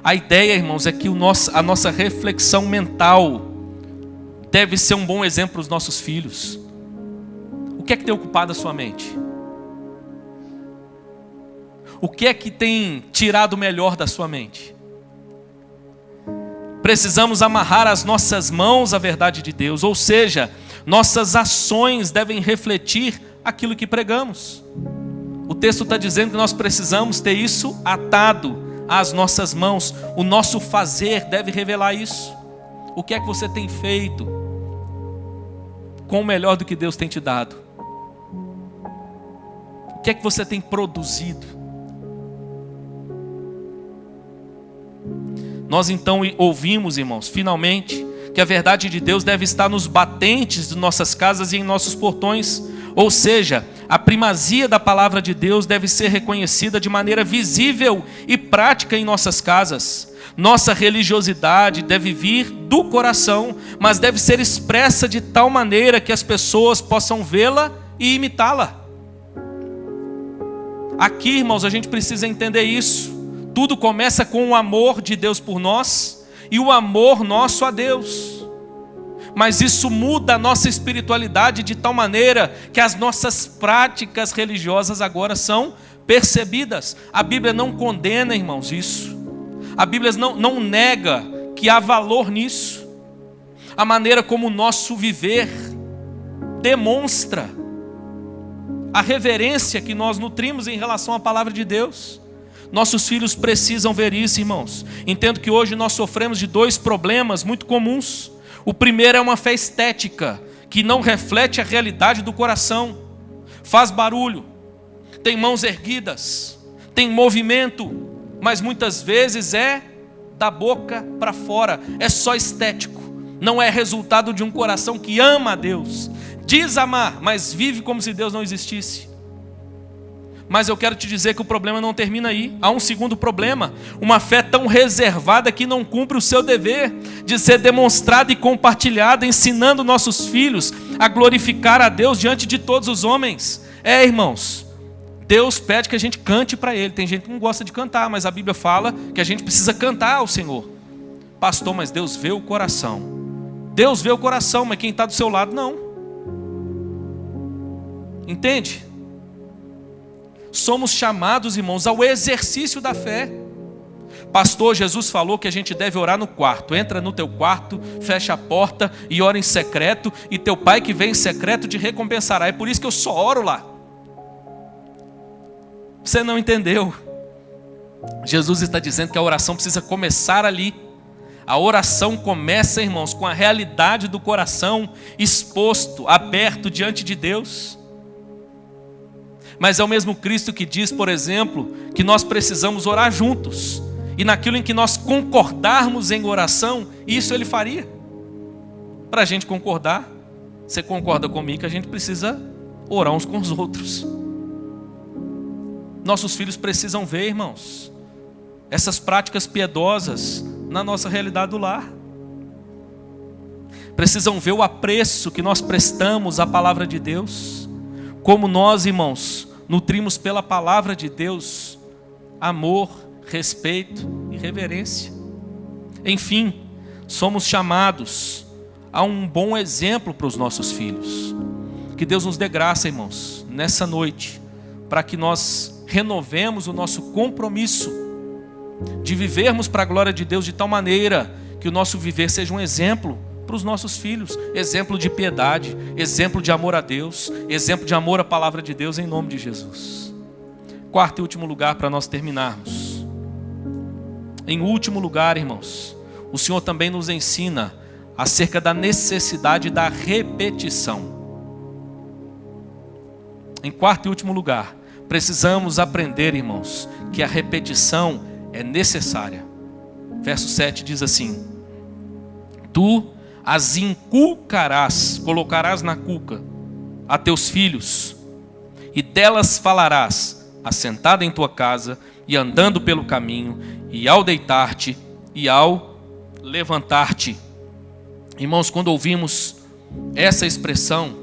A ideia, irmãos, é que a nossa reflexão mental deve ser um bom exemplo para os nossos filhos. O que é que tem ocupado a sua mente? O que é que tem tirado o melhor da sua mente? Precisamos amarrar as nossas mãos à verdade de Deus, ou seja, nossas ações devem refletir aquilo que pregamos. O texto está dizendo que nós precisamos ter isso atado às nossas mãos. O nosso fazer deve revelar isso. O que é que você tem feito com o melhor do que Deus tem te dado? O que é que você tem produzido? Nós então ouvimos, irmãos, finalmente, que a verdade de Deus deve estar nos batentes de nossas casas e em nossos portões. Ou seja, a primazia da palavra de Deus deve ser reconhecida de maneira visível e prática em nossas casas. Nossa religiosidade deve vir do coração, mas deve ser expressa de tal maneira que as pessoas possam vê-la e imitá-la. Aqui, irmãos, a gente precisa entender isso. Tudo começa com o amor de Deus por nós e o amor nosso a Deus. Mas isso muda a nossa espiritualidade de tal maneira que as nossas práticas religiosas agora são percebidas. A Bíblia não condena, irmãos, isso. A Bíblia não nega que há valor nisso. A maneira como o nosso viver demonstra a reverência que nós nutrimos em relação à palavra de Deus. Nossos filhos precisam ver isso, irmãos. Entendo que hoje nós sofremos de dois problemas muito comuns. O primeiro é uma fé estética, que não reflete a realidade do coração. Faz barulho, tem mãos erguidas, tem movimento, mas muitas vezes é da boca para fora. É só estético, não é resultado de um coração que ama a Deus. Diz amar, mas vive como se Deus não existisse. Mas eu quero te dizer que o problema não termina aí. Há um segundo problema. Uma fé tão reservada que não cumpre o seu dever de ser demonstrada e compartilhada, ensinando nossos filhos a glorificar a Deus diante de todos os homens. Irmãos, Deus pede que a gente cante para Ele. Tem gente que não gosta de cantar, mas a Bíblia fala que a gente precisa cantar ao Senhor. Pastor, mas Deus vê o coração. Deus vê o coração, mas quem está do seu lado não. Entende? Somos chamados, irmãos, ao exercício da fé. Pastor, Jesus falou que a gente deve orar no quarto. Entra no teu quarto, fecha a porta e ora em secreto, e teu pai que vem em secreto te recompensará. É por isso que eu só oro lá. Você não entendeu? Jesus está dizendo que a oração precisa começar ali. A oração começa, irmãos, com a realidade do coração exposto, aberto diante de Deus. Mas é o mesmo Cristo que diz, por exemplo, que nós precisamos orar juntos. E naquilo em que nós concordarmos em oração, isso Ele faria. Para a gente concordar, você concorda comigo que a gente precisa orar uns com os outros. Nossos filhos precisam ver, irmãos, essas práticas piedosas na nossa realidade do lar. Precisam ver o apreço que nós prestamos à palavra de Deus. Como nós, irmãos, nutrimos pela palavra de Deus amor, respeito e reverência. Enfim, somos chamados a um bom exemplo para os nossos filhos. Que Deus nos dê graça, irmãos, nessa noite, para que nós renovemos o nosso compromisso de vivermos para a glória de Deus de tal maneira que o nosso viver seja um exemplo para os nossos filhos, exemplo de piedade, exemplo de amor a Deus, exemplo de amor à palavra de Deus, em nome de Jesus. Quarto e último lugar para nós terminarmos. Em último lugar, irmãos, o Senhor também nos ensina acerca da necessidade da repetição. Em quarto e último lugar, precisamos aprender, irmãos, que a repetição é necessária. Verso 7 diz assim: tu as inculcarás, colocarás na cuca a teus filhos, e delas falarás, assentado em tua casa e andando pelo caminho, e ao deitar-te e ao levantar-te. Irmãos, quando ouvimos essa expressão,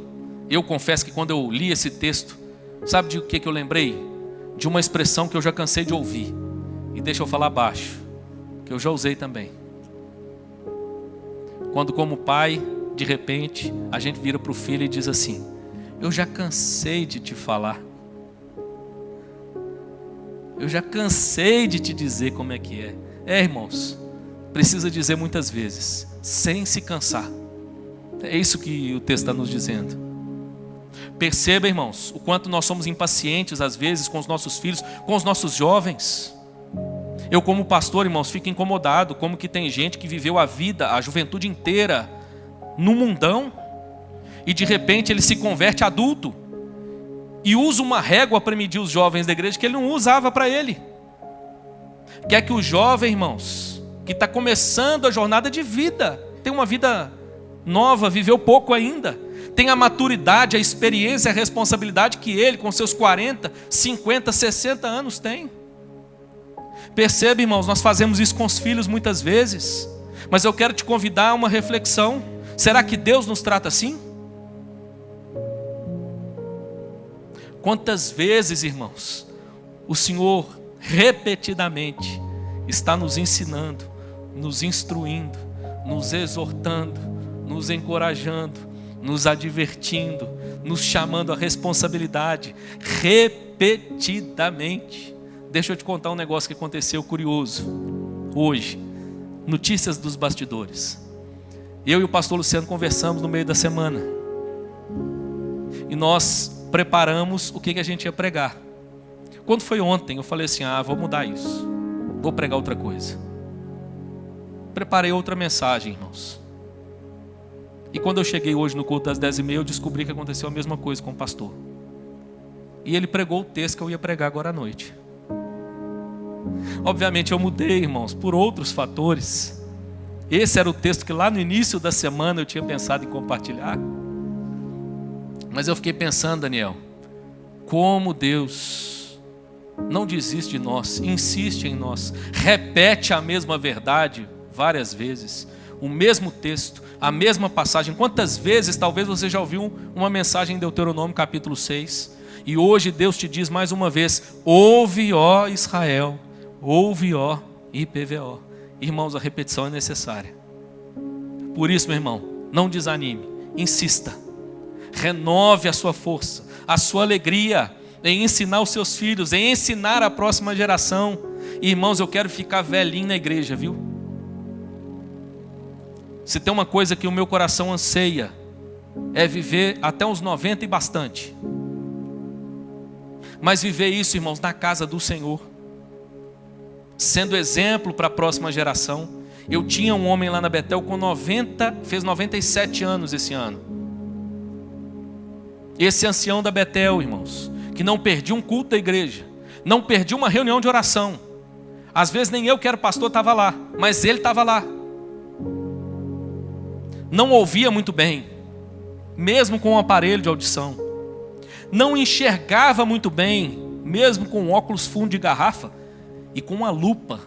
eu confesso que quando eu li esse texto, sabe de que eu lembrei? De uma expressão que eu já cansei de ouvir. E deixa eu falar baixo, que eu já usei também. Quando como pai, de repente, a gente vira para o filho e diz assim: eu já cansei de te falar. Eu já cansei de te dizer como é que é. Irmãos, precisa dizer muitas vezes, sem se cansar. É isso que o texto está nos dizendo. Perceba, irmãos, o quanto nós somos impacientes às vezes com os nossos filhos, com os nossos jovens. Eu como pastor, irmãos, fico incomodado como que tem gente que viveu a vida, a juventude inteira no mundão e de repente ele se converte adulto e usa uma régua para medir os jovens da igreja que ele não usava para ele. Quer que o jovem, irmãos, que está começando a jornada de vida, tem uma vida nova, viveu pouco ainda, tem a maturidade, a experiência, a responsabilidade que ele com seus 40, 50, 60 anos tem. Percebe, irmãos, nós fazemos isso com os filhos muitas vezes, mas eu quero te convidar a uma reflexão. Será que Deus nos trata assim? Quantas vezes, irmãos, o Senhor repetidamente está nos ensinando, nos instruindo, nos exortando, nos encorajando, nos advertindo, nos chamando à responsabilidade, repetidamente. Deixa eu te contar um negócio que aconteceu curioso hoje, notícias dos bastidores. Eu e o pastor Luciano conversamos no meio da semana e nós preparamos o que a gente ia pregar. Quando foi ontem, eu falei assim: vou mudar isso, vou pregar outra coisa. Preparei outra mensagem, irmãos. E quando eu cheguei hoje no culto das 10h30, eu descobri que aconteceu a mesma coisa com o pastor. E ele pregou o texto que eu ia pregar agora à noite. Obviamente eu mudei, irmãos, por outros fatores. Esse era o texto que lá no início da semana eu tinha pensado em compartilhar. Mas eu fiquei pensando, Daniel, como Deus não desiste de nós, insiste em nós, repete a mesma verdade várias vezes, o mesmo texto, a mesma passagem. Quantas vezes talvez você já ouviu uma mensagem em Deuteronômio capítulo 6, e hoje Deus te diz mais uma vez: ouve, ó Israel, ouve, ó IPVO. Irmãos, a repetição é necessária. Por isso, meu irmão, não desanime, insista, renove a sua força, a sua alegria em ensinar os seus filhos, em ensinar a próxima geração. E, irmãos, eu quero ficar velhinho na igreja, viu? Se tem uma coisa que o meu coração anseia, é viver até uns 90 e bastante. Mas viver isso, irmãos, na casa do Senhor, sendo exemplo para a próxima geração. Eu tinha um homem lá na Betel com 90, fez 97 anos esse ano. Esse ancião da Betel, irmãos, que não perdia um culto da igreja, não perdia uma reunião de oração. Às vezes nem eu que era pastor estava lá, mas ele estava lá. Não ouvia muito bem, mesmo com um aparelho de audição. Não enxergava muito bem, mesmo com óculos fundo de garrafa e com uma lupa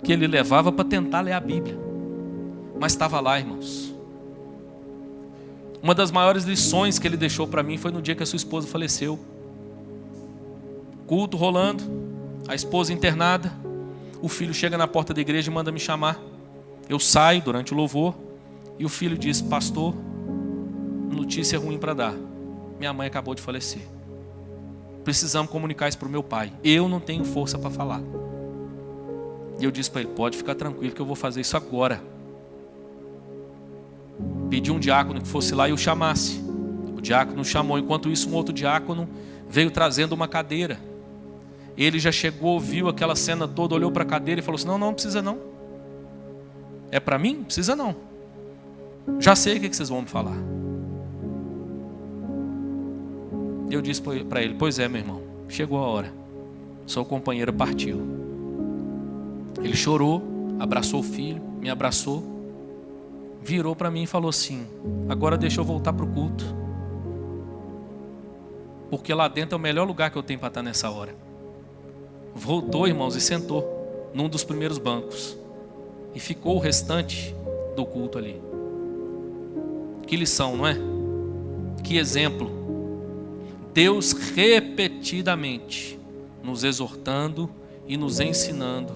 que ele levava para tentar ler a Bíblia. Mas estava lá, irmãos. Uma das maiores lições que ele deixou para mim foi no dia que a sua esposa faleceu. Culto rolando, a esposa internada, o filho chega na porta da igreja e manda me chamar. Eu saio durante o louvor e o filho diz: pastor, notícia ruim para dar. Minha mãe acabou de falecer. Precisamos comunicar isso para o meu pai. Eu não tenho força para falar. E eu disse para ele: pode ficar tranquilo que eu vou fazer isso agora. Pedi um diácono que fosse lá e o chamasse. O diácono chamou. Enquanto isso, um outro diácono veio trazendo uma cadeira. Ele já chegou, viu aquela cena toda, olhou para a cadeira e falou assim: não precisa não. É para mim? Não precisa não. Já sei o que vocês vão me falar. Eu disse para ele: pois é, meu irmão, chegou a hora. Sua companheira partiu. Ele chorou, abraçou o filho, me abraçou, virou para mim e falou assim: agora deixa eu voltar para o culto. porque lá dentro é o melhor lugar que eu tenho para estar nessa hora. Voltou, irmãos, e sentou num dos primeiros bancos. E ficou o restante do culto ali. Que lição, não é? Que exemplo. Deus repetidamente nos exortando e nos ensinando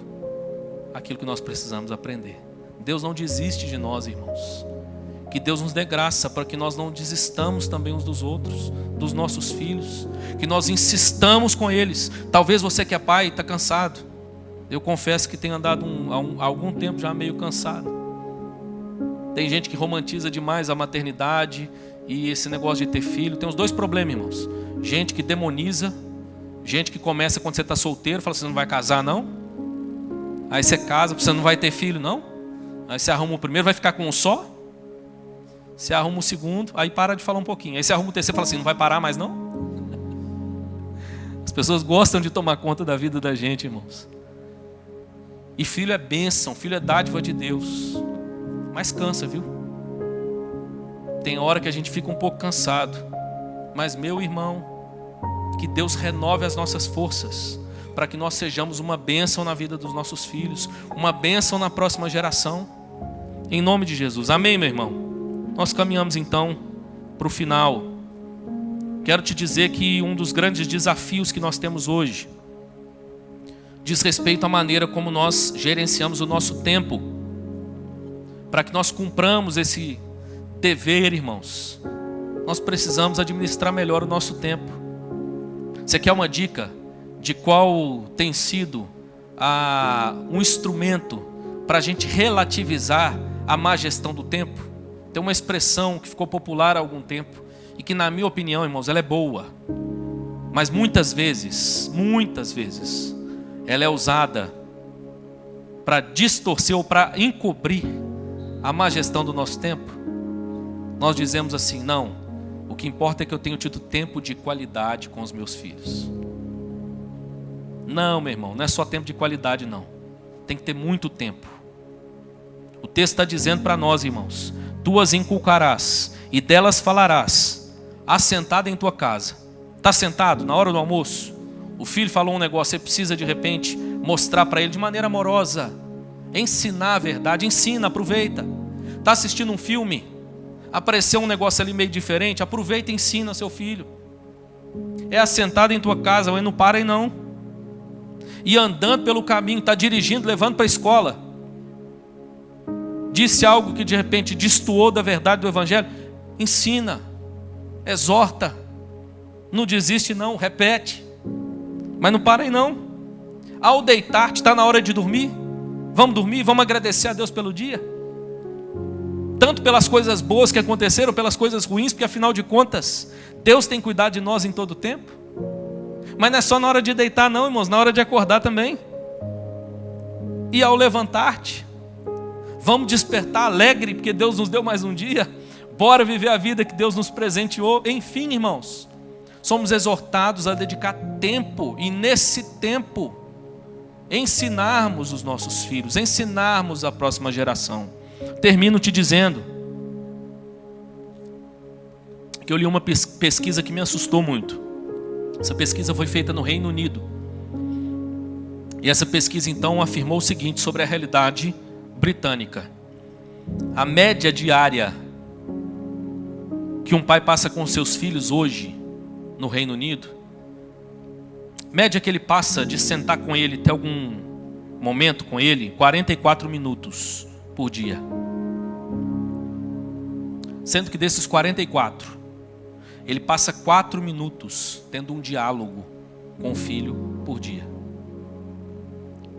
aquilo que nós precisamos aprender. Deus não desiste de nós, irmãos. Que Deus nos dê graça para que nós não desistamos também uns dos outros, dos nossos filhos. Que nós insistamos com eles. Talvez você que é pai está cansado. Eu confesso que tenho andado há algum tempo já meio cansado. Tem gente que romantiza demais a maternidade e esse negócio de ter filho. Tem os dois problemas, irmãos. Gente que demoniza. Gente que começa quando você está solteiro, fala, você não vai casar não? Aí você casa, você não vai ter filho não? Aí você arruma o primeiro, vai ficar com um só? Você arruma o segundo, aí para de falar um pouquinho. Aí você arruma o terceiro e fala assim, não vai parar mais não? As pessoas gostam de tomar conta da vida da gente, irmãos. E filho é bênção, filho é dádiva de Deus. Mas cansa, viu? Tem hora que a gente fica um pouco cansado. Mas meu irmão, que Deus renove as nossas forças, para que nós sejamos uma bênção na vida dos nossos filhos, uma bênção na próxima geração. Em nome de Jesus. Amém, meu irmão? Nós caminhamos então para o final. Quero te dizer que um dos grandes desafios que nós temos hoje diz respeito à maneira como nós gerenciamos o nosso tempo, para que nós cumpramos esse dever, irmãos. Nós precisamos administrar melhor o nosso tempo. Você quer uma dica de qual tem sido um instrumento para a gente relativizar a má gestão do tempo? Tem uma expressão que ficou popular há algum tempo e que, na minha opinião, irmãos, ela é boa, mas muitas vezes, ela é usada para distorcer ou para encobrir a má gestão do nosso tempo. Nós dizemos assim, não, o que importa é que eu tenho tido tempo de qualidade com os meus filhos. Não, meu irmão, não é só tempo de qualidade não, tem que ter muito tempo. O texto está dizendo para nós, irmãos, tu as inculcarás e delas falarás, assentado em tua casa. Está sentado na hora do almoço? O filho falou um negócio, você precisa de repente mostrar para ele de maneira amorosa, ensinar a verdade, ensina, aproveita. Está assistindo um filme, apareceu um negócio ali meio diferente, aproveita e ensina seu filho. É assentado em tua casa, não para aí não. E andando pelo caminho, está dirigindo, levando para a escola, disse algo que de repente destoou da verdade do evangelho, ensina, exorta, não desiste não, repete. Mas não para aí não. Ao deitar-te, está na hora de dormir. Vamos dormir, vamos agradecer a Deus pelo dia. Tanto pelas coisas boas que aconteceram, pelas coisas ruins, porque afinal de contas, Deus tem cuidado de nós em todo o tempo. Mas não é só na hora de deitar não, irmãos, na hora de acordar também. E ao levantar-te, vamos despertar alegre, porque Deus nos deu mais um dia. Bora viver a vida que Deus nos presenteou. Enfim, irmãos, somos exortados a dedicar tempo, e nesse tempo, ensinarmos os nossos filhos, ensinarmos a próxima geração. Termino te dizendo que eu li uma pesquisa que me assustou muito. Essa pesquisa foi feita no Reino Unido. E essa pesquisa então afirmou o seguinte sobre a realidade britânica. A média diária que um pai passa com seus filhos hoje no Reino Unido, média que ele passa de sentar com ele, ter algum momento com ele, 44 minutos por dia. Sendo que desses 44, ele passa 4 minutos tendo um diálogo com o filho por dia.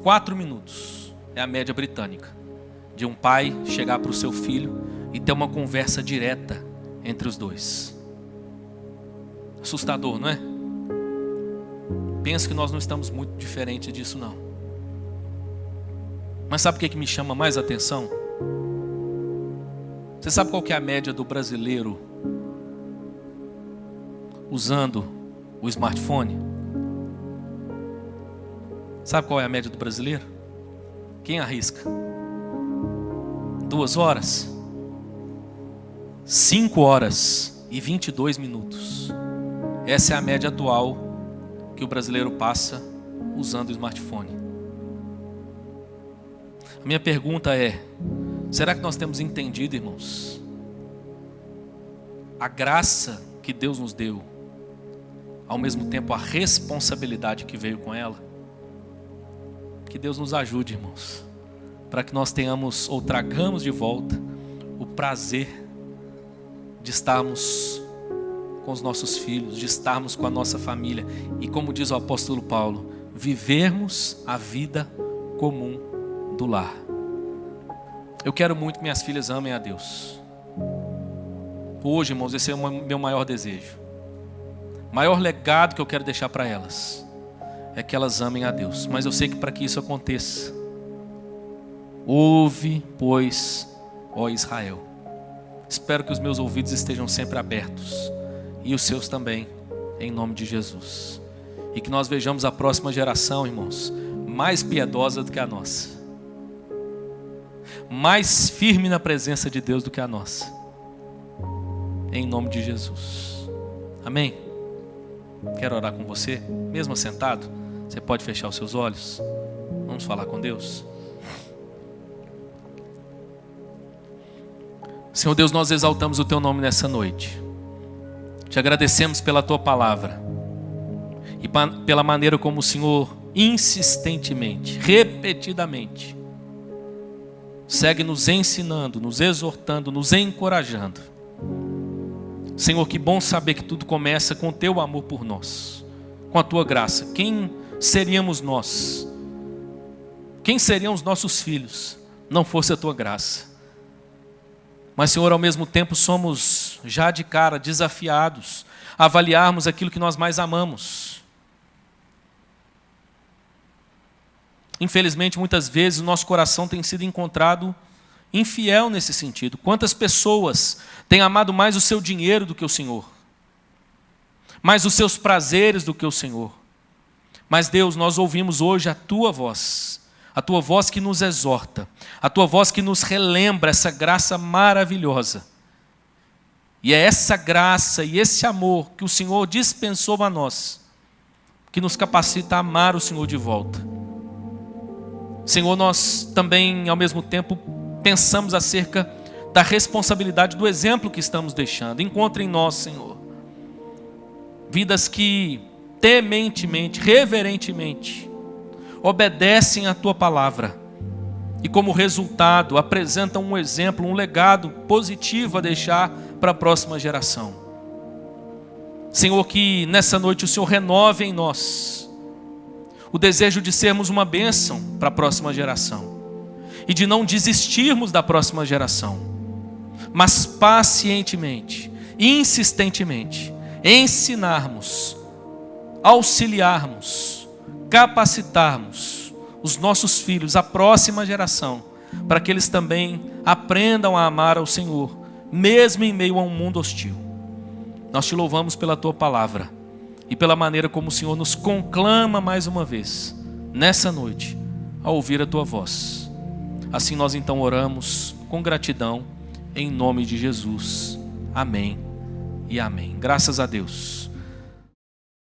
4 minutos é a média britânica de um pai chegar para o seu filho e ter uma conversa direta entre os dois. Assustador, não é? Penso que nós não estamos muito diferentes disso não. Mas sabe o que me chama mais a atenção? Você sabe qual que é a média do brasileiro usando o smartphone? Sabe qual é a média do brasileiro? Quem arrisca? 2 horas? 5 horas e 22 minutos. Essa é a média atual que o brasileiro passa usando o smartphone. A minha pergunta é: será que nós temos entendido, irmãos, a graça que Deus nos deu, ao mesmo tempo a responsabilidade que veio com ela? Que Deus nos ajude, irmãos, para que nós tenhamos ou tragamos de volta o prazer de estarmos com os nossos filhos, de estarmos com a nossa família e, como diz o apóstolo Paulo, vivermos a vida comum do lar. Eu quero muito que minhas filhas amem a Deus. Hoje, irmãos, esse é o meu maior desejo. O maior legado que eu quero deixar para elas é que elas amem a Deus. Mas eu sei que para que isso aconteça, ouve, pois, ó Israel. Espero que os meus ouvidos estejam sempre abertos, e os seus também, em nome de Jesus. E que nós vejamos a próxima geração, irmãos, mais piedosa do que a nossa, mais firme na presença de Deus do que a nossa, em nome de Jesus. Amém? Quero orar com você, mesmo sentado. Você pode fechar os seus olhos. Vamos falar com Deus. Senhor Deus, nós exaltamos o Teu nome nessa noite. Te agradecemos pela Tua palavra e pela maneira como o Senhor insistentemente, repetidamente, segue nos ensinando, nos exortando, nos encorajando. Senhor, que bom saber que tudo começa com o Teu amor por nós, com a Tua graça. Quem seríamos nós? Quem seriam os nossos filhos, não fosse a Tua graça? Mas, Senhor, ao mesmo tempo somos já de cara desafiados a avaliarmos aquilo que nós mais amamos. Infelizmente, muitas vezes o nosso coração tem sido encontrado infiel nesse sentido. Quantas pessoas têm amado mais o seu dinheiro do que o Senhor, mais os seus prazeres do que o Senhor. Mas, Deus, nós ouvimos hoje a Tua voz que nos exorta, a Tua voz que nos relembra essa graça maravilhosa. E é essa graça e esse amor que o Senhor dispensou a nós, que nos capacita a amar o Senhor de volta. Senhor, nós também, ao mesmo tempo, pensamos acerca da responsabilidade do exemplo que estamos deixando. Encontre em nós, Senhor, vidas que tementemente, reverentemente, obedecem à Tua palavra e, como resultado, apresentam um exemplo, um legado positivo a deixar para a próxima geração. Senhor, que nessa noite o Senhor renove em nós o desejo de sermos uma bênção para a próxima geração e de não desistirmos da próxima geração, mas pacientemente, insistentemente, ensinarmos, auxiliarmos, capacitarmos os nossos filhos, a próxima geração, para que eles também aprendam a amar ao Senhor, mesmo em meio a um mundo hostil. Nós Te louvamos pela Tua palavra e pela maneira como o Senhor nos conclama mais uma vez, nessa noite, a ouvir a Tua voz. Assim nós então oramos com gratidão, em nome de Jesus. Amém e amém. Graças a Deus.